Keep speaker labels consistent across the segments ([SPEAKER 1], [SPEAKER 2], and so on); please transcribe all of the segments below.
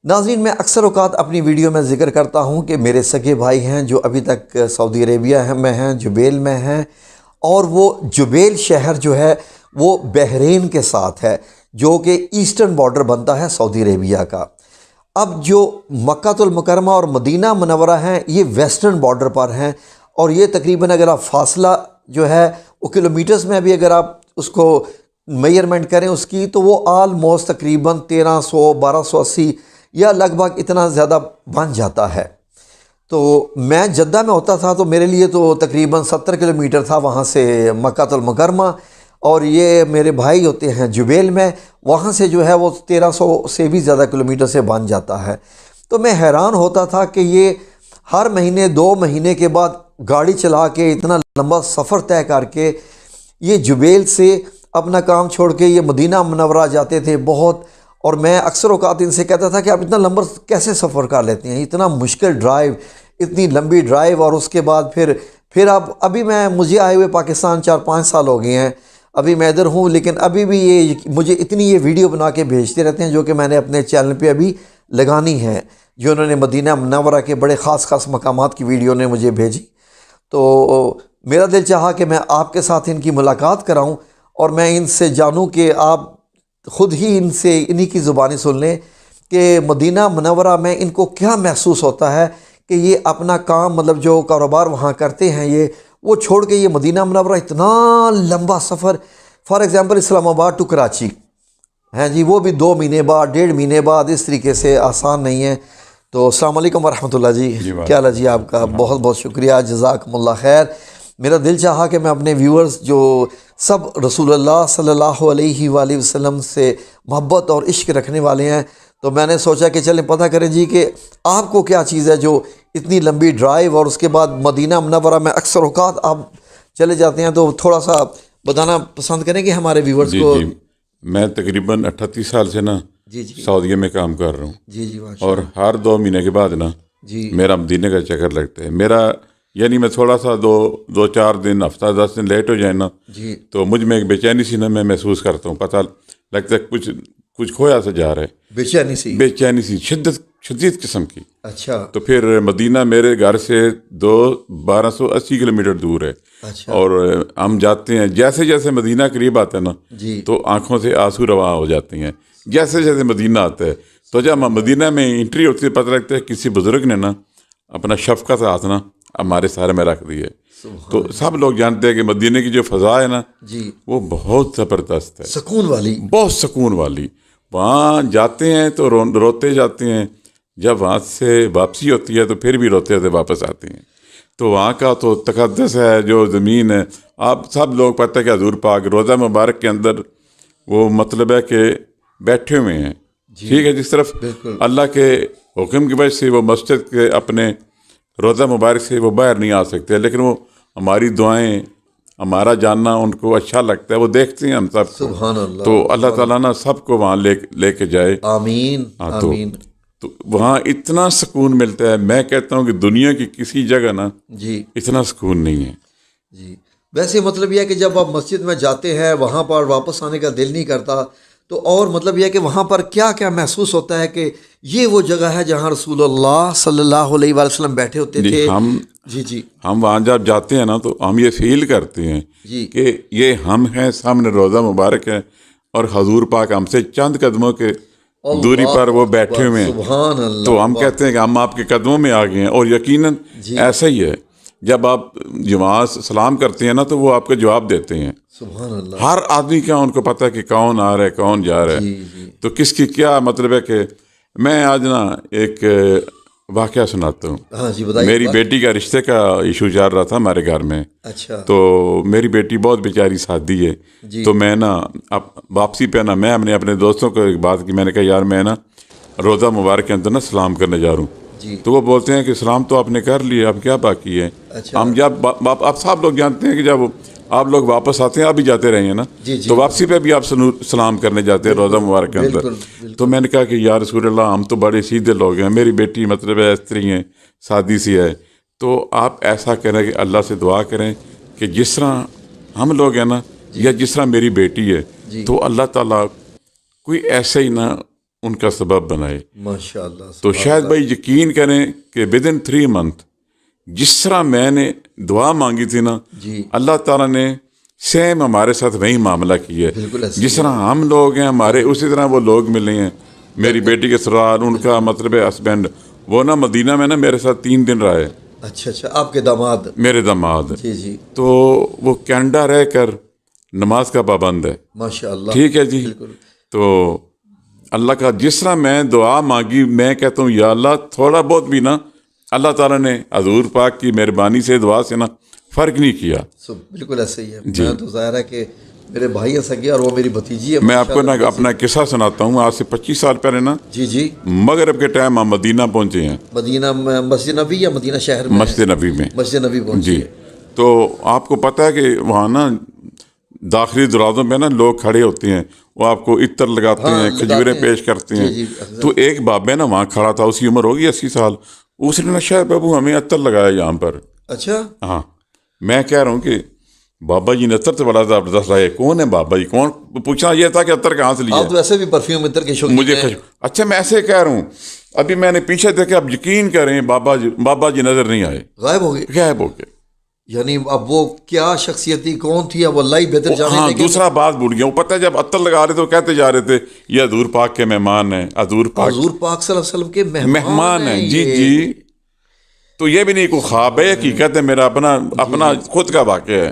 [SPEAKER 1] ناظرین، میں اکثر اوقات اپنی ویڈیو میں ذکر کرتا ہوں کہ میرے سگے بھائی ہیں جو ابھی تک سعودی عربیہ میں ہیں، جبیل میں ہیں، اور وہ جبیل شہر جو ہے وہ بحرین کے ساتھ ہے، جو کہ ایسٹرن بارڈر بنتا ہے سعودی عربیہ کا۔ اب جو مکہ المکرمہ اور مدینہ منورہ ہیں یہ ویسٹرن بارڈر پر ہیں، اور یہ تقریباً اگر آپ فاصلہ جو ہے وہ کلومیٹرز میں بھی اگر آپ اس کو میئرمنٹ کریں اس کی، تو وہ آلموسٹ تقریباً 1300 1280 یا لگ بھگ اتنا زیادہ بن جاتا ہے۔ تو میں جدہ میں ہوتا تھا تو میرے لیے تو تقریباً 70 کلومیٹر تھا وہاں سے مکہ المکرمہ، اور یہ میرے بھائی ہوتے ہیں جبیل میں، وہاں سے جو ہے وہ 1300 سے بھی زیادہ کلومیٹر سے بن جاتا ہے۔ تو میں حیران ہوتا تھا کہ یہ ہر مہینے 2 مہینے کے بعد گاڑی چلا کے اتنا لمبا سفر طے کر کے یہ جبیل سے اپنا کام چھوڑ کے یہ مدینہ منورہ جاتے تھے بہت، اور میں اکثر اوقات ان سے کہتا تھا کہ آپ اتنا لمبا کیسے سفر کر لیتے ہیں، اتنا مشکل ڈرائیو، اتنی لمبی ڈرائیو، اور اس کے بعد پھر ابھی مجھے آئے ہوئے پاکستان 4-5 سال ہو گئے ہیں، ابھی میں ادھر ہوں، لیکن ابھی بھی یہ مجھے اتنی یہ ویڈیو بنا کے بھیجتے رہتے ہیں جو کہ میں نے اپنے چینل پہ ابھی لگانی ہے، جو انہوں نے مدینہ منورہ کے بڑے خاص مقامات کی ویڈیو نے مجھے بھیجی۔ تو میرا دل چاہا کہ میں آپ کے ساتھ ان کی ملاقات کراؤں، اور میں ان سے جانوں کہ آپ خود ہی انہی کی زبانی سن لیں کہ مدینہ منورہ میں ان کو کیا محسوس ہوتا ہے کہ یہ اپنا کام، مطلب جو کاروبار وہاں کرتے ہیں وہ چھوڑ کے یہ مدینہ منورہ اتنا لمبا سفر، فار ایگزامپل اسلام آباد ٹو کراچی ہیں جی، وہ بھی 2 مہینے بعد 1.5 مہینے بعد، اس طریقے سے آسان نہیں ہے۔ تو السلام علیکم ورحمۃ اللہ جی، کیا حال ہے جی آپ کا؟ بہت بہت شکریہ، جزاکم اللہ خیر۔ میرا دل چاہا کہ میں اپنے ویورز جو سب رسول اللہ صلی اللہ علیہ وآلہ وسلم سے محبت اور عشق رکھنے والے ہیں، تو میں نے سوچا کہ چلیں پتہ کریں جی کہ آپ کو کیا چیز ہے جو اتنی لمبی ڈرائیو، اور اس کے بعد مدینہ منورہ میں اکثر اوقات آپ چلے جاتے ہیں، تو تھوڑا سا بتانا پسند کریں کہ ہمارے ویورز کو۔
[SPEAKER 2] جی میں تقریباً 38 سال سے نا سعودیہ میں کام کر رہا ہوں،
[SPEAKER 1] جی
[SPEAKER 2] اور ہر 2 مہینے کے بعد نا میرا مدینہ کا چکر لگتا ہے۔ میرا یعنی میں تھوڑا سا 2-4 دن، ہفتہ 10 دن لیٹ ہو جائے نا تو مجھ میں ایک بے چینی سی نا میں محسوس کرتا ہوں، پتہ لگتا ہے کچھ کھویا سے جا رہا ہے، بے چینی سی شدید قسم کی۔
[SPEAKER 1] اچھا۔
[SPEAKER 2] تو پھر مدینہ میرے گھر سے 1280 کلومیٹر دور ہے، اور ہم جاتے ہیں، جیسے جیسے مدینہ قریب آتا ہے نا تو آنکھوں سے آنسو رواں ہو جاتے ہیں، جیسے جیسے مدینہ آتا ہے۔ تو جب مدینہ میں انٹری ہوتی ہے پتہ لگتا ہے کسی بزرگ نے نا اپنا شفقت ہاتھ نا ہمارے سارے میں رکھ دی ہے۔ تو سب لوگ جانتے ہیں کہ مدینہ کی جو فضا ہے نا وہ بہت زبردست ہے،
[SPEAKER 1] سکون والی،
[SPEAKER 2] بہت سکون والی۔ وہاں جاتے ہیں تو روتے جاتے ہیں، جب وہاں سے واپسی ہوتی ہے تو پھر بھی روتے ہوتے واپس آتے ہیں۔ تو وہاں کا تو تقدس ہے جو زمین ہے، آپ سب لوگ پتہ ہے کہ حضور پاک روضہ مبارک کے اندر وہ مطلب ہے کہ بیٹھے ہوئے ہیں، ٹھیک ہے، جس طرف اللہ کے حکم کی وجہ سے وہ مسجد کے اپنے روضہ مبارک سے وہ باہر نہیں آ سکتے، لیکن وہ ہماری دعائیں، ہمارا جاننا ان کو اچھا لگتا ہے، وہ دیکھتے ہیں ہم سب کو۔
[SPEAKER 1] سبحان اللہ۔
[SPEAKER 2] تو اللہ تعالیٰ نا سب کو وہاں لے کے جائے،
[SPEAKER 1] آمین آمین۔
[SPEAKER 2] تو وہاں اتنا سکون ملتا ہے، میں کہتا ہوں کہ دنیا کی کسی جگہ نا اتنا سکون نہیں ہے
[SPEAKER 1] جی۔ ویسے مطلب یہ ہے کہ جب آپ مسجد میں جاتے ہیں وہاں پر واپس آنے کا دل نہیں کرتا، تو اور مطلب یہ ہے کہ وہاں پر کیا کیا محسوس ہوتا ہے کہ یہ وہ جگہ ہے جہاں رسول اللہ صلی اللہ علیہ وآلہ وسلم بیٹھے ہوتے تھے۔
[SPEAKER 2] ہم وہاں جب جاتے ہیں نا تو ہم یہ فیل کرتے ہیں کہ یہ ہم ہیں، سامنے روضہ مبارک ہے، اور حضور پاک ہم سے چند قدموں کے دوری پر وہ بیٹھے ہوئے ہیں۔
[SPEAKER 1] سبحان اللہ۔
[SPEAKER 2] تو ہم کہتے ہیں کہ ہم آپ کے قدموں میں آ گئے ہیں، اور یقیناً ایسا ہی ہے۔ جب آپ وہاں سلام کرتے ہیں نا تو وہ آپ کا جواب دیتے ہیں،
[SPEAKER 1] سبحان اللہ۔
[SPEAKER 2] ہر آدمی کا ان کو پتہ ہے کہ کون آ رہا ہے کون جا رہا ہے۔ تو کس کی کیا مطلب ہے کہ میں آج نا ایک واقعہ سناتا ہوں۔
[SPEAKER 1] ہاں جی بتائیے۔
[SPEAKER 2] میری بیٹی کا رشتے کا ایشو چل رہا تھا ہمارے گھر میں۔
[SPEAKER 1] اچھا۔
[SPEAKER 2] تو میری بیٹی بہت بیچاری سادی ہے، تو میں نا اب واپسی پہ نا میں نے اپنے دوستوں کو ایک بات کی، میں نے کہا یار میں نا روضہ مبارک کے اندر نا سلام کرنے جا رہا ہوں۔ تو وہ بولتے ہیں کہ سلام تو آپ نے کر لیا، اب کیا باقی ہے؟ ہم جب آپ سب لوگ جانتے ہیں کہ جب آپ لوگ واپس آتے ہیں، ابھی جاتے رہے ہیں نا، تو واپسی پہ بھی آپ سلام کرنے جاتے ہیں روضہ مبارک کے اندر۔ تو میں نے کہا کہ یا رسول اللہ ہم تو بڑے سیدھے لوگ ہیں، میری بیٹی مطلب ہے استری ہیں، سادی سی ہے، تو آپ ایسا کریں کہ اللہ سے دعا کریں کہ جس طرح ہم لوگ ہیں نا، یا جس طرح میری بیٹی ہے، تو اللہ تعالیٰ کوئی ایسے ہی نا ان کا سبب بنائے.
[SPEAKER 1] ماشاءاللہ.
[SPEAKER 2] تو شاید بھائی یقین کریں کہ ود ان 3 month جس طرح میں نے دعا مانگی تھی نا,
[SPEAKER 1] جی
[SPEAKER 2] اللہ تعالیٰ نے سیم ہمارے ساتھ وہی معاملہ کیا ہے.
[SPEAKER 1] بالکل ایسے
[SPEAKER 2] جس طرح ہم لوگ ہیں ہمارے, اسی طرح وہ لوگ ملے ہیں. میری بیٹی کے سرار, ان کا مطلب ہے ہسبینڈ, وہ نا مدینہ میں نا میرے ساتھ 3 دن رہے.
[SPEAKER 1] اچھا اچھا, آپ کے داماد؟
[SPEAKER 2] میرے داماد.
[SPEAKER 1] جی جی.
[SPEAKER 2] تو وہ کینیڈا رہ کر نماز کا پابند ہے.
[SPEAKER 1] ماشاءاللہ.
[SPEAKER 2] ٹھیک ہے جی. تو اللہ کا جس طرح میں دعا مانگی, میں کہتا ہوں یا اللہ تھوڑا بہت بھی نا اللہ تعالیٰ نے حضور پاک کی مہربانی سے دعا سے نا فرق نہیں کیا.
[SPEAKER 1] بالکل ایسے ہی ہے. میں تو ظاہر ہے کہ میرے بھائی ہیں سگے اور وہ میری بھتیجی ہے.
[SPEAKER 2] میں آپ کو نا اپنا قصہ سناتا ہوں. آج سے 25 سال پہلے نا,
[SPEAKER 1] جی جی,
[SPEAKER 2] مغرب کے ٹائم ہم مدینہ پہنچے ہیں.
[SPEAKER 1] مدینہ میں مسجد نبی یا مدینہ شہر میں؟
[SPEAKER 2] مسجد نبی میں.
[SPEAKER 1] مسجد نبی پہنچے.
[SPEAKER 2] جی. تو آپ کو پتہ ہے کہ وہاں نا داخلی دروازوں پہ نا لوگ کھڑے ہوتے ہیں, وہ آپ کو عطر لگاتے ہیں, کھجوریں پیش کرتے ہیں. تو ایک بابے نا وہاں کھڑا تھا, اس کی عمر ہوگی 80 سال. اس نے نا شاید بابو ہمیں عطر لگایا یہاں پر.
[SPEAKER 1] اچھا.
[SPEAKER 2] ہاں, میں کہہ رہا ہوں کہ بابا جی نے عطر سے بڑا زبردست لگا. کون ہے بابا جی, کون؟ پوچھنا یہ تھا کہ عطر کہاں سے لیا.
[SPEAKER 1] آپ تو ویسے بھی پرفیوم عطر کے شوقین
[SPEAKER 2] مجھے اچھا, میں ایسے کہہ رہا ہوں. ابھی میں نے پیچھے دیکھا, اب یقین کریں بابا جی نظر نہیں آئے,
[SPEAKER 1] غائب ہو گئے.
[SPEAKER 2] غائب ہو گئے.
[SPEAKER 1] یعنی اب وہ کیا شخصیت تھی, کون تھی, اب اللہ ہی بہتر جانے.
[SPEAKER 2] ہاں, دوسرا بات بھول گیا. وہ پتہ ہے جب عطر لگا رہے تھے وہ کہتے جا رہے تھے یہ حضور پاک کے مہمان ہیں, حضور پاک
[SPEAKER 1] صلی اللہ علیہ وسلم کے
[SPEAKER 2] مہمان ہیں. جی جی. تو یہ بھی نہیں کوئی خواب ہے, حقیقت ہے, میرا اپنا خود کا واقعہ ہے.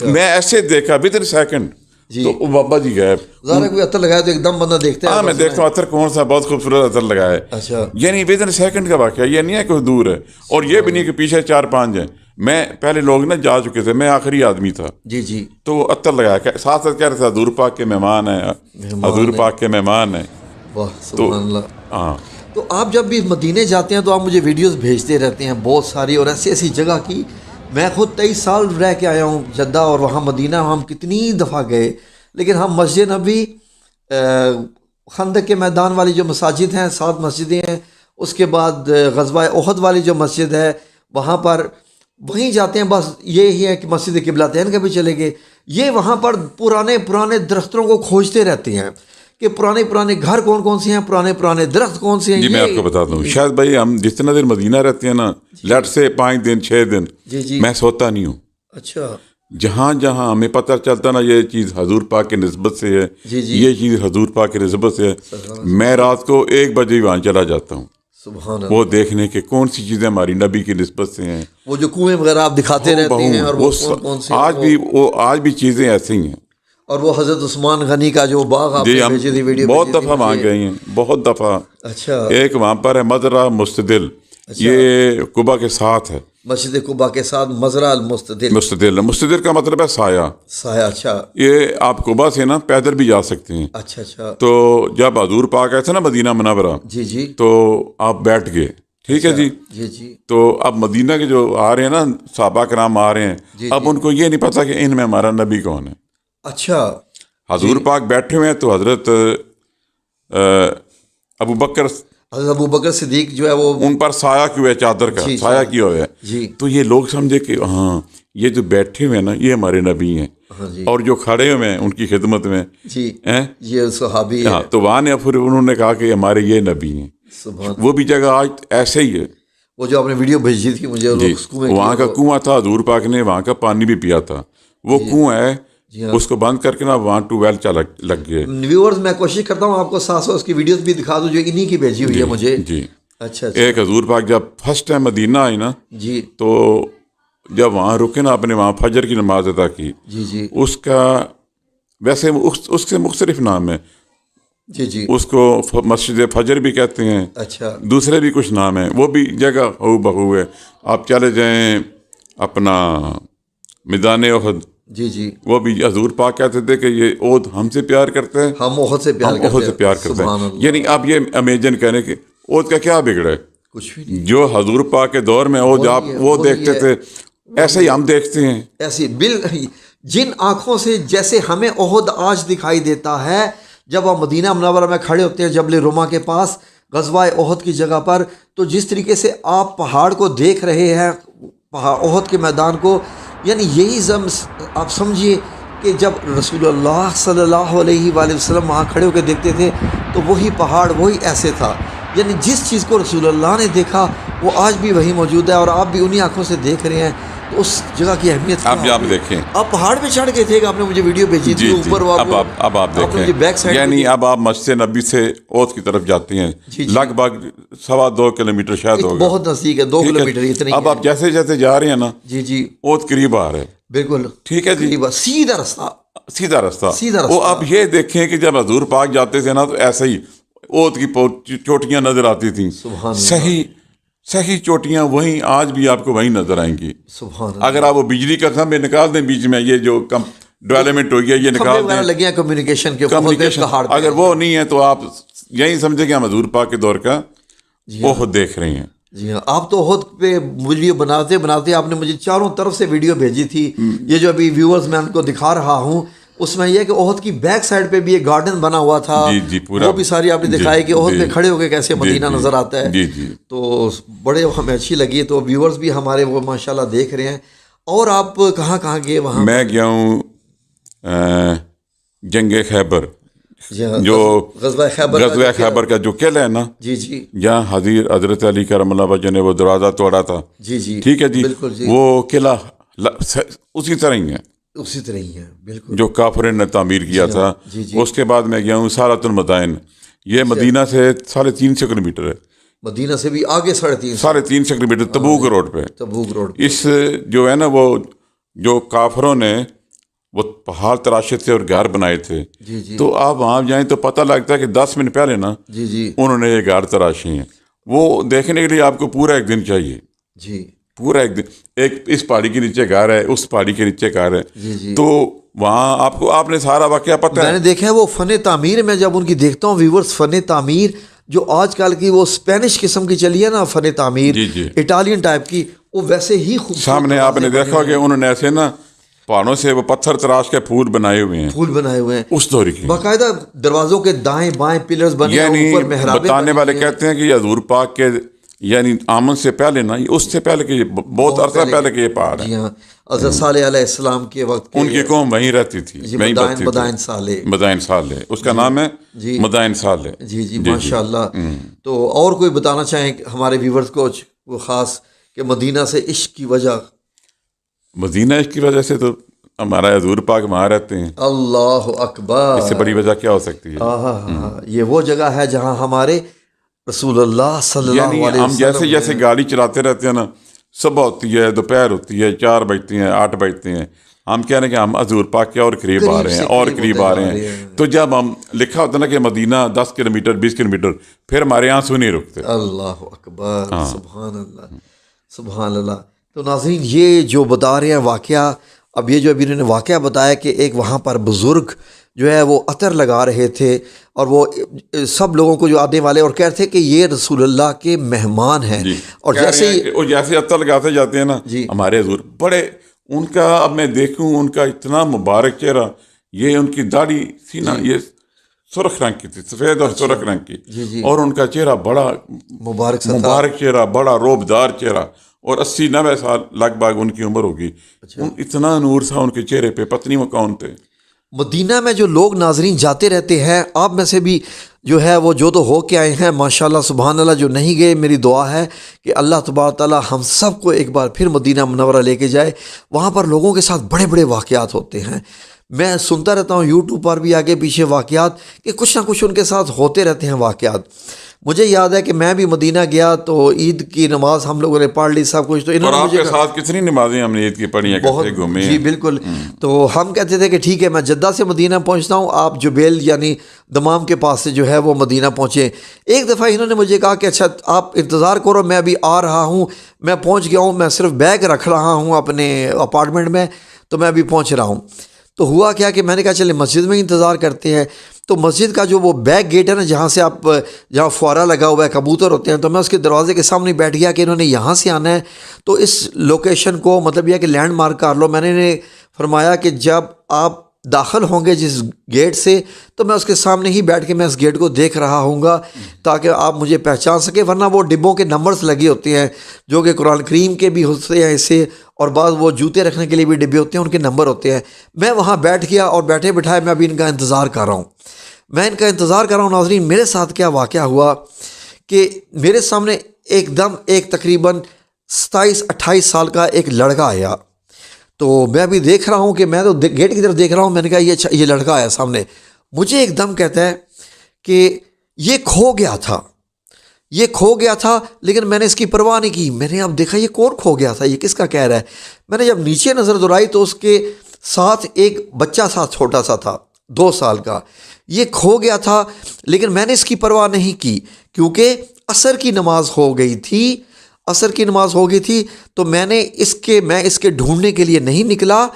[SPEAKER 2] میں ایسے دیکھا ود ان سیکنڈ, تو بابا جی غائب.
[SPEAKER 1] ظاہر کوئی عطر لگایا تو ایک دم بندہ دیکھتا ہے.
[SPEAKER 2] ہاں, میں دیکھتا ہوں عطر کون سا, بہت خوبصورت عطر لگایا ہے.
[SPEAKER 1] اچھا.
[SPEAKER 2] یعنی ود ان سیکنڈ کا واقعہ, یہ نہیں ہے کوئی دور ہے. اور یہ بھی نہیں کہ پیچھے 4-5 ہیں. میں پہلے لوگ نا جا چکے تھے, میں آخری آدمی تھا.
[SPEAKER 1] جی جی.
[SPEAKER 2] تو عطر لگایا, ساتھ ساتھ کہہ رہے تھے حضور پاک کے مہمان ہیں, حضور پاک کے مہمان ہیں.
[SPEAKER 1] واہ سبحان اللہ.
[SPEAKER 2] ہاں.
[SPEAKER 1] تو آپ جب بھی مدینے جاتے ہیں تو آپ مجھے ویڈیوز بھیجتے رہتے ہیں بہت ساری, اور ایسی ایسی جگہ کی. میں خود 23 سال رہ کے آیا ہوں جدہ, اور وہاں مدینہ ہم کتنی دفعہ گئے, لیکن ہم مسجد نبی, خندق کے میدان والی جو مساجد ہیں, 7 مسجدیں ہیں, اس کے بعد غزوہ احد والی جو مسجد ہے وہاں پر وہیں جاتے ہیں. بس یہی ہے کہ مسجد قبلتین کا بھی چلے گئے. یہ وہاں پر پرانے درختوں کو کھوجتے رہتے ہیں کہ پرانے گھر کون سے ہیں, پرانے درخت کون سے ہیں.
[SPEAKER 2] جی, میں آپ کو بتاتا ہوں. شاید بھائی ہم جتنا دیر مدینہ رہتے ہیں نا, لیٹ سے 5 دن 6 دن, میں سوتا نہیں ہوں.
[SPEAKER 1] اچھا.
[SPEAKER 2] جہاں ہمیں پتہ چلتا نا یہ چیز حضور پاک کی نسبت سے ہے, یہ چیز حضور پاک کی نسبت سے ہے, میں رات کو 1 بجے وہاں چلا جاتا ہوں.
[SPEAKER 1] سبحان اللہ.
[SPEAKER 2] وہ دیکھنے کے کون سی چیزیں ہماری نبی کی نسبت سے ہیں.
[SPEAKER 1] وہ جو کنویں وغیرہ آپ دکھاتے رہتے ہیں, اور وہ کون سے
[SPEAKER 2] آج بھی چیزیں ایسے ہی ہیں.
[SPEAKER 1] اور وہ حضرت عثمان غنی کا جو باغ آپ نے بھیجی تھی ویڈیو,
[SPEAKER 2] بہت دفعہ وہاں گئے ہیں, بہت دفعہ.
[SPEAKER 1] اچھا. ایک
[SPEAKER 2] وہاں پر ہے مزرعہ مستدل, یہ قبا کے ساتھ ہے.
[SPEAKER 1] مسجد قبا کے ساتھ مزرعہ المستدل.
[SPEAKER 2] مستدل کا مطلب ہے سایہ.
[SPEAKER 1] اچھا.
[SPEAKER 2] یہ آپ قبا سے نا پیدل بھی جا سکتے ہیں.
[SPEAKER 1] اچھا اچھا.
[SPEAKER 2] تو جب حضور پاک آئے تھے نا مدینہ منورہ,
[SPEAKER 1] جی جی,
[SPEAKER 2] تو آپ بیٹھ گئے. ٹھیک ہے جی.
[SPEAKER 1] جی جی.
[SPEAKER 2] تو اب مدینہ کے جو آ رہے ہیں نا صحابہ کرام آ رہے ہیں, اب ان کو یہ نہیں پتا کہ ان میں ہمارا نبی کون ہے.
[SPEAKER 1] اچھا.
[SPEAKER 2] حضور پاک بیٹھے ہوئے ہیں, تو حضرت ابو بکر
[SPEAKER 1] صدیق جو ہے وہ
[SPEAKER 2] ان پر سایہ کیوں ہے, چادر کا سایہ کیا ہوا ہے. تو یہ لوگ سمجھے کہ ہاں یہ جو بیٹھے ہوئے ہیں نا یہ ہمارے نبی ہیں, اور جو کھڑے ہوئے ہیں ان کی خدمت میں
[SPEAKER 1] یہ صحابی ہیں.
[SPEAKER 2] تو وہاں نے پھر انہوں نے کہا کہ ہمارے یہ نبی ہیں. وہ بھی جگہ آج ایسے ہی ہے.
[SPEAKER 1] وہ جو آپ نے ویڈیو بھیجی تھی مجھے,
[SPEAKER 2] وہاں کا کنواں تھا, حضور پاک نے وہاں کا پانی بھی پیا تھا. وہ کنواں ہے, اس کو بند کر کے نا وہاں 2 ویل لگ گئے.
[SPEAKER 1] ویورز میں کوشش کرتا ہوں آپ کو ساتھ اس کی ویڈیوز بھی دکھا دوں جو انہی کی بھیجی ہوئی ہے مجھے.
[SPEAKER 2] جی.
[SPEAKER 1] اچھا.
[SPEAKER 2] ایک حضور پاک جب فرسٹ ٹائم مدینہ آئی نا,
[SPEAKER 1] جی,
[SPEAKER 2] تو جب وہاں رکے نا, آپ نے وہاں فجر کی نماز ادا کی.
[SPEAKER 1] جی جی.
[SPEAKER 2] اس کا ویسے اس سے مختلف نام ہے.
[SPEAKER 1] جی جی.
[SPEAKER 2] اس کو مسجد فجر بھی کہتے ہیں.
[SPEAKER 1] اچھا.
[SPEAKER 2] دوسرے بھی کچھ نام ہیں, وہ بھی جگہ ہو بہو ہے. آپ چلے جائیں اپنا میدان احد.
[SPEAKER 1] جی جی.
[SPEAKER 2] وہ بھی حضور پاک کہتے تھے کہ یہ احد ہم سے پیار کرتے ہیں,
[SPEAKER 1] ہم احد سے پیار کرتے ہیں.
[SPEAKER 2] یعنی آپ یہ امیجن کریں کہ احد کا کیا بگڑا ہے,
[SPEAKER 1] کچھ بھی نہیں.
[SPEAKER 2] جو حضور پاک کے دور میں احد آپ وہ دیکھتے تھے, ایسے ہی ہم دیکھتے ہیں.
[SPEAKER 1] ایسی جن آنکھوں سے جیسے ہمیں احد آج دکھائی دیتا ہے, جب آپ مدینہ منورہ میں کھڑے ہوتے ہیں جبل رما کے پاس غزوہ احد کی جگہ پر, تو جس طریقے سے آپ پہاڑ کو دیکھ رہے ہیں, احد کے میدان کو, یعنی یہی آپ سمجھیے کہ جب رسول اللہ صلی اللہ علیہ وآلہ وسلم وہاں کھڑے ہو کے دیکھتے تھے تو وہی پہاڑ وہی ایسے تھا، یعنی جس چیز کو رسول اللہ نے دیکھا وہ آج بھی وہی موجود ہے، اور آپ بھی انہی آنکھوں سے دیکھ رہے ہیں، تو اس جگہ کی اہمیت
[SPEAKER 2] آپ یہاں پہ دیکھیں،
[SPEAKER 1] آپ پہاڑ پہ چڑھ گئے تھے، آپ نے مجھے ویڈیو بھیجی تھی اوپر،
[SPEAKER 2] اب آپ دیکھیں، یعنی اب آپ مسجد نبی سے اوت کی طرف جاتے ہیں، لگ بھگ 2.25 کلومیٹر شاید ہوگا،
[SPEAKER 1] بہت نزدیک ہے، 2 کلومیٹر اتنے۔
[SPEAKER 2] اب آپ جیسے جیسے جا رہے ہیں نا
[SPEAKER 1] جی
[SPEAKER 2] اوت قریب آ رہا ہے،
[SPEAKER 1] بالکل
[SPEAKER 2] ٹھیک ہے جی،
[SPEAKER 1] سیدھا رستہ،
[SPEAKER 2] سیدھا رستہ۔ وہ آپ یہ دیکھیں کہ جب حضور پاک جاتے تھے نا تو ایسا ہی اوت کی چوٹیاں نظر آتی تھیں، صحیح چوٹیاں وہیں آج بھی آپ کو وہیں نظر آئیں گی۔
[SPEAKER 1] سبحان اللہ۔
[SPEAKER 2] اگر آپ وہ بجلی کا کھمبے نکال دیں بیچ میں، یہ جو ڈیولپمنٹ ہوئی ہے یہ نکال دیں،
[SPEAKER 1] لگے ہیں کمیونیکیشن کے،
[SPEAKER 2] اگر وہ نہیں ہے تو آپ یہی سمجھیں کہ ہم حضور پاک کے دور کا بہت دیکھ رہے ہیں۔
[SPEAKER 1] جی ہاں، آپ تو عہد پہ ویڈیو بناتے آپ نے مجھے چاروں طرف سے ویڈیو بھیجی تھی، یہ جو ابھی ویورز میں ان کو دکھا رہا ہوں، اس میں یہ کہ عہد کی بیک سائڈ پہ بھی ایک گارڈن بنا ہوا تھا، وہ بھی ساری آپ نے دکھائی کہ عہد پہ کھڑے ہو کے کیسے مدینہ نظر آتا ہے، تو بڑے ہمیں اچھی لگی۔ تو ویورز بھی ہمارے وہ ماشاءاللہ دیکھ رہے ہیں۔ اور آپ کہاں کہاں گئے وہاں؟ میں
[SPEAKER 2] گیا ہوں جنگ خیبر، جو غزوہ خیبر کا جو قلعہ ہے نا، جہاں حضرت علی کرم اللہ وجہ نے وہ دروازہ توڑا تھا، ٹھیک ہے جی، وہ قلعہ اسی طرح ہی ہے، بالکل جو کافروں نے تعمیر کیا تھا۔ اس کے بعد میں گیا ہوں سارۃ المدائن، یہ مدینہ سے 350 کلومیٹر ہے،
[SPEAKER 1] مدینہ سے بھی آگے
[SPEAKER 2] 350 کلومیٹر، تبوک روڈ پہ۔ اس جو ہے نا وہ جو کافروں نے وہ پہاڑ تراشے تھے اور گھر بنائے تھے، تو آپ وہاں جائیں تو پتہ لگتا ہے کہ 10 منٹ پہلے نا انہوں نے یہ گھر تراشے ہیں۔ وہ دیکھنے کے لیے آپ کو پورا ایک دن چاہیے، پورا ایک دن، ایک اس پہاڑی کے نیچے گھر ہے، اس پہاڑی کے نیچے گھر ہے، تو وہاں آپ نے سارا واقعہ پتہ ہے۔
[SPEAKER 1] میں نے دیکھا ہے وہ فن تعمیر، میں جب ان کی دیکھتا ہوں ویورز، فن تعمیر جو آج کل کی وہ اسپینش قسم کی چلی ہے نا فن تعمیر، اٹالین ٹائپ کی، وہ ویسے ہی خوبصورت۔
[SPEAKER 2] سامنے آپ نے دیکھا کہ انہوں نے ایسے نا پہاڑوں سے وہ پتھر تراش کے پھول بنائے ہوئے ہیں، اس دور کی
[SPEAKER 1] باقاعدہ دروازوں کے دائیں بائیں پلرز بنے ہیں، اوپر محرابیں
[SPEAKER 2] بتانے والے کہتے ہیں کہ یہ حضور پاک کے یعنی آمن سے پہلے نا، اس سے پہلے کہ بہت عرصہ پہلے کہ یہ پہاڑ ہے۔
[SPEAKER 1] جی ہاں، حضرت صالح علیہ السلام کے وقت
[SPEAKER 2] ان کی قوم وہیں رہتی تھی، مدائن صالح، اس کا نام ہے مدائن صالح۔
[SPEAKER 1] جی ماشاء اللہ۔ تو اور کوئی بتانا چاہیں ہمارے ویورز کو وہ خاص کہ مدینہ سے عشق کی وجہ؟
[SPEAKER 2] مدینہ عشق کی وجہ سے تو ہمارا حضور پاک وہاں رہتے ہیں،
[SPEAKER 1] اللہ اکبر،
[SPEAKER 2] اس سے بڑی وجہ کیا ہو سکتی ہے؟
[SPEAKER 1] یہ وہ جگہ ہے جہاں ہمارے رسول اللہ صلی اللہ علیہ وسلم،
[SPEAKER 2] ہم جیسے گاڑی چلاتے رہتے ہیں نا، صبح ہوتی ہے، دوپہر ہوتی ہے، 4 بجتی ہیں، 8 بجتے ہیں، ہم کہہ رہے ہیں کہ ہم حضور پاک کے اور قریب آ رہے ہیں، اور قریب آ رہے ہیں۔ تو جب ہم لکھا ہوتا ہے نا کہ مدینہ 10 کلومیٹر 20 کلومیٹر، پھر ہمارے آنسو نہیں رکتے۔
[SPEAKER 1] اللہ اکبر، سبحان اللہ، سبحان اللہ۔ تو ناظرین، یہ جو بتا رہے ہیں واقعہ، اب یہ جو ابھی انہوں نے واقعہ بتایا کہ ایک وہاں پر بزرگ جو ہے وہ عطر لگا رہے تھے، اور وہ سب لوگوں کو جو آنے والے اور کہتے تھے کہ یہ رسول اللہ کے مہمان ہیں، اور
[SPEAKER 2] جیسے عطر لگاتے جاتے ہیں نا ہمارے حضور، بڑے ان کا، اب میں دیکھوں ان کا اتنا مبارک چہرہ، یہ ان کی داڑھی تھی نا، یہ سرخ رنگ کی تھی، سفید اور سرخ رنگ کی، اور ان کا چہرہ بڑا مبارک چہرہ، بڑا روبدار چہرہ، اور 80-90 سال لگ بھگ ان کی عمر ہوگی، اتنا نور تھا ان کے چہرے پہ، پتہ نہیں وہ کون تھے۔
[SPEAKER 1] مدینہ میں جو لوگ ناظرین جاتے رہتے ہیں، آپ میں سے بھی جو ہے وہ جو تو ہو کے آئے ہیں ماشاءاللہ سبحان اللہ، جو نہیں گئے، میری دعا ہے کہ اللہ تبارک تعالیٰ ہم سب کو ایک بار پھر مدینہ منورہ لے کے جائے۔ وہاں پر لوگوں کے ساتھ بڑے بڑے واقعات ہوتے ہیں، میں سنتا رہتا ہوں یوٹیوب پر بھی آگے پیچھے واقعات، کہ کچھ نہ کچھ ان کے ساتھ ہوتے رہتے ہیں واقعات۔ مجھے یاد ہے کہ میں بھی مدینہ گیا تو عید کی نماز ہم لوگوں نے پڑھ لی، سب کچھ، تو انہوں نے
[SPEAKER 2] اور آپ کے ساتھ کتنی نمازیں ہم نے عید کی پڑھی ہیں، کیسے گھومے ہیں۔
[SPEAKER 1] جی بالکل، تو ہم کہتے تھے کہ ٹھیک ہے میں جدہ سے مدینہ پہنچتا ہوں، آپ جبیل یعنی دمام کے پاس سے جو ہے وہ مدینہ پہنچے۔ ایک دفعہ انہوں نے مجھے کہا کہ اچھا آپ انتظار کرو، میں ابھی آ رہا ہوں، میں پہنچ گیا ہوں، میں صرف بیگ رکھ رہا ہوں اپنے اپارٹمنٹ میں، تو میں ابھی پہنچ رہا ہوں۔ تو ہوا کیا کہ میں نے کہا چلے مسجد میں انتظار کرتے ہیں۔ تو مسجد کا جو وہ بیک گیٹ ہے نا، جہاں سے آپ، جہاں فوارہ لگا ہوا ہے، کبوتر ہوتے ہیں، تو میں اس کے دروازے کے سامنے بیٹھ گیا کہ انہوں نے یہاں سے آنا ہے، تو اس لوکیشن کو مطلب یہ کہ لینڈ مارک کر لو۔ میں نے انہیں فرمایا کہ جب آپ داخل ہوں گے جس گیٹ سے، تو میں اس کے سامنے ہی بیٹھ کے میں اس گیٹ کو دیکھ رہا ہوں گا تاکہ آپ مجھے پہچان سکیں، ورنہ وہ ڈبوں کے نمبرز لگے ہوتے ہیں جو کہ قرآن کریم کے بھی ہوتے ہیں حصے اور بعض وہ جوتے رکھنے کے لیے بھی ڈبے ہوتے ہیں، ان کے نمبر ہوتے ہیں۔ میں وہاں بیٹھ گیا اور بیٹھے بٹھائے میں ابھی ان کا انتظار کر رہا ہوں۔ میں ان کا انتظار کر رہا ہوں۔ ناظرین، میرے ساتھ کیا واقعہ ہوا کہ میرے سامنے ایک دم ایک تقریباً 27-28 سال کا ایک لڑکا آیا۔ تو میں ابھی دیکھ رہا ہوں کہ میں تو گیٹ کی طرف دیکھ رہا ہوں، میں نے کہا یہ لڑکا آیا سامنے۔ مجھے ایک دم کہتا ہے کہ یہ کھو گیا تھا، یہ کھو گیا تھا، لیکن میں نے اس کی پرواہ نہیں کی۔ میں نے اب دیکھا یہ کون کھو گیا تھا، یہ کس کا کہہ رہا ہے۔ میں نے جب نیچے نظر دوڑائی تو اس کے ساتھ ایک بچہ ساتھ چھوٹا سا تھا، 2 سال کا۔ یہ کھو گیا تھا لیکن میں نے اس کی پرواہ نہیں کی، کیونکہ عصر کی نماز ہو گئی تھی، عصر کی نماز ہو گئی تھی۔ تو میں اس کے ڈھونڈنے کے لیے نہیں نکلا۔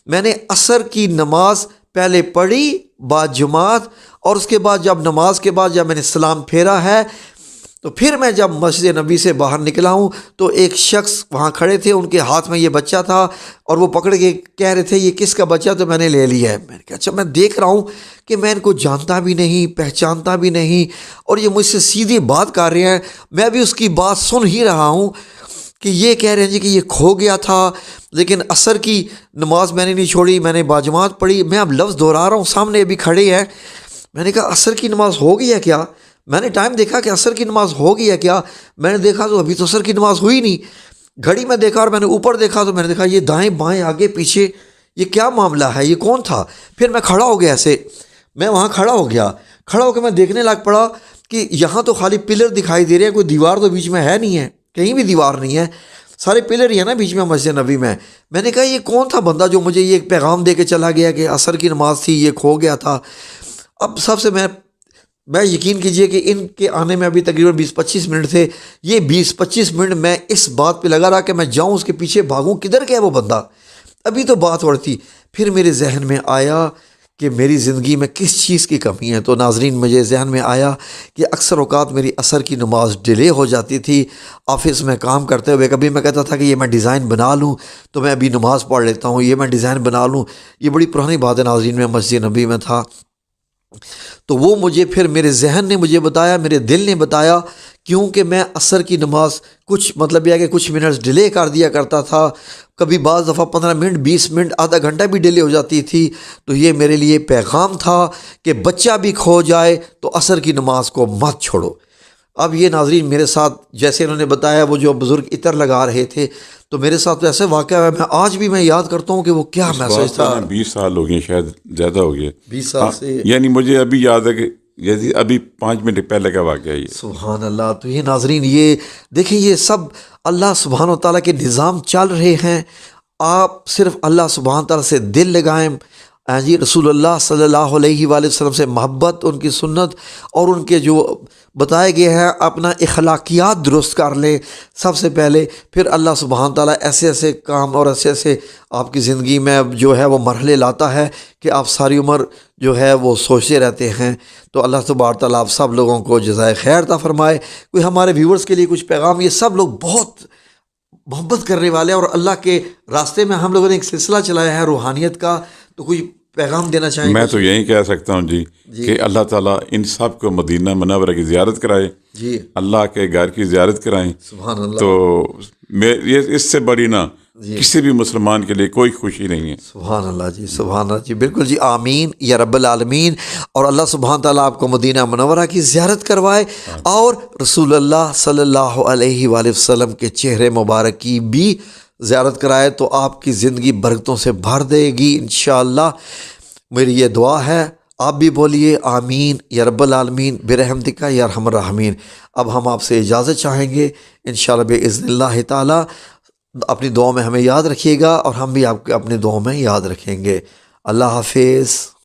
[SPEAKER 1] میں نے عصر کی نماز پہلے پڑھی بعد جماعت، اور اس کے بعد جب نماز کے بعد جب میں نے سلام پھیرا ہے تو پھر میں جب مسجد نبی سے باہر نکلا ہوں تو ایک شخص وہاں کھڑے تھے، ان کے ہاتھ میں یہ بچہ تھا اور وہ پکڑ کے کہہ رہے تھے یہ کس کا بچہ، تو میں نے لے لیا ہے۔ میں نے کہا اچھا، میں دیکھ رہا ہوں کہ میں ان کو جانتا بھی نہیں، پہچانتا بھی نہیں، اور یہ مجھ سے سیدھی بات کر رہے ہیں۔ میں بھی اس کی بات سن ہی رہا ہوں کہ یہ کہہ رہے ہیں جی کہ یہ کھو گیا تھا، لیکن عصر کی نماز میں نے نہیں چھوڑی، میں نے باجماعت پڑھی۔ میں اب لفظ دہرا رہا ہوں، سامنے ابھی کھڑے ہیں۔ میں نے کہا عصر کی نماز ہو گئی ہے کیا؟ میں نے ٹائم دیکھا کہ عصر کی نماز ہو گئی ہے کیا؟ میں نے دیکھا تو ابھی تو عصر کی نماز ہوئی نہیں۔ گھڑی میں دیکھا اور میں نے اوپر دیکھا تو میں نے دیکھا یہ دائیں بائیں آگے پیچھے، یہ کیا معاملہ ہے، یہ کون تھا؟ پھر میں کھڑا ہو گیا، ایسے میں وہاں کھڑا ہو گیا، کھڑا ہو کے میں دیکھنے لگ پڑا کہ یہاں تو خالی پلر دکھائی دے رہے ہیں، کوئی دیوار تو بیچ میں ہے نہیں ہے، کہیں بھی دیوار نہیں ہے، سارے پلر ہی ہیں نا بیچ میں مسجد نبی میں۔ میں نے کہا یہ کون تھا بندہ جو مجھے یہ پیغام دے کے چلا گیا کہ عصر کی نماز تھی، یہ کھو گیا تھا۔ اب سب سے میں یقین کیجئے کہ ان کے آنے میں ابھی تقریباً 20-25 منٹ تھے۔ یہ 20-25 منٹ میں اس بات پہ لگا رہا کہ میں جاؤں اس کے پیچھے بھاگوں، کدھر گیا وہ بندہ، ابھی تو بات ہو رہی تھی۔ پھر میرے ذہن میں آیا کہ میری زندگی میں کس چیز کی کمی ہے۔ تو ناظرین، مجھے ذہن میں آیا کہ اکثر اوقات میری عصر کی نماز ڈیلے ہو جاتی تھی۔ آفس میں کام کرتے ہوئے کبھی میں کہتا تھا کہ یہ میں ڈیزائن بنا لوں تو میں ابھی نماز پڑھ لیتا ہوں، یہ میں ڈیزائن بنا لوں۔ یہ بڑی پرانی بات ہے ناظرین، میں مسجد نبی میں تھا تو وہ مجھے پھر میرے ذہن نے مجھے بتایا، میرے دل نے بتایا، کیونکہ میں عصر کی نماز کچھ مطلب یہ ہے کہ کچھ منٹس ڈیلے کر دیا کرتا تھا، کبھی بعض دفعہ 15 منٹ 20 منٹ آدھا گھنٹہ بھی ڈیلے ہو جاتی تھی۔ تو یہ میرے لیے پیغام تھا کہ بچہ بھی کھو جائے تو عصر کی نماز کو مت چھوڑو۔ اب یہ ناظرین میرے ساتھ جیسے انہوں نے بتایا، وہ جو بزرگ عطر لگا رہے تھے، تو میرے ساتھ تو ایسے واقعہ ہے، میں آج بھی میں یاد کرتا ہوں کہ وہ کیا میسج تھا۔
[SPEAKER 2] 20 سال ہو گئے، شاید زیادہ ہو گئے،
[SPEAKER 1] 20 سال سے،
[SPEAKER 2] یعنی مجھے ابھی یاد ہے کہ جیسے ابھی 5 منٹ پہلے کا واقعہ ہے یہ۔
[SPEAKER 1] سبحان اللہ۔ تو یہ ناظرین، یہ دیکھیں، یہ سب اللہ سبحانہ و تعالیٰ کے نظام چل رہے ہیں۔ آپ صرف اللہ سبحانہ تعالیٰ سے دل لگائیں، جی رسول اللہ صلی اللہ علیہ وآلہ وسلم سے محبت، ان کی سنت اور ان کے جو بتائے گئے ہیں اپنا اخلاقیات درست کر لیں سب سے پہلے، پھر اللہ سبحانہ تعالیٰ ایسے ایسے کام اور ایسے ایسے آپ کی زندگی میں جو ہے وہ مرحلے لاتا ہے کہ آپ ساری عمر جو ہے وہ سوچتے رہتے ہیں۔ تو اللہ تبارک تعالیٰ آپ سب لوگوں کو جزائے خیر عطا فرمائے۔ کوئی ہمارے ویورز کے لیے کچھ پیغام، یہ سب لوگ بہت محبت کرنے والے ہیں اور اللہ کے راستے میں ہم لوگوں نے ایک سلسلہ چلایا ہے روحانیت کا، تو کوئی پیغام دینا چاہیں؟
[SPEAKER 2] میں تو یہی کہہ سکتا ہوں جی کہ اللہ تعالیٰ ان سب کو مدینہ منورہ کی زیارت کرائے،
[SPEAKER 1] جی
[SPEAKER 2] اللہ کے گھر کی زیارت کرائیں۔
[SPEAKER 1] سبحان اللہ۔
[SPEAKER 2] تو یہ اس سے بڑی نا کسی بھی مسلمان کے لیے کوئی خوشی نہیں ہے۔
[SPEAKER 1] سبحان اللہ جی، سبحان اللہ جی، بالکل جی، آمین یا رب العالمین۔ اور اللہ سبحانہ تعالیٰ آپ کو مدینہ منورہ کی زیارت کروائے اور رسول اللہ صلی اللہ علیہ وآلہ وسلم کے چہرے مبارک کی بھی زیارت کرائے، تو آپ کی زندگی برکتوں سے بھر دے گی انشاءاللہ۔ میری یہ دعا ہے، آپ بھی بولیے آمین یا رب العالمین برحمتک یا ارحم الراحمین۔ اب ہم آپ سے اجازت چاہیں گے انشاءاللہ باذن اللہ تعالیٰ۔ اپنی دعاؤں میں ہمیں یاد رکھیے گا اور ہم بھی آپ کے اپنی دعاؤں میں یاد رکھیں گے۔ اللہ حافظ۔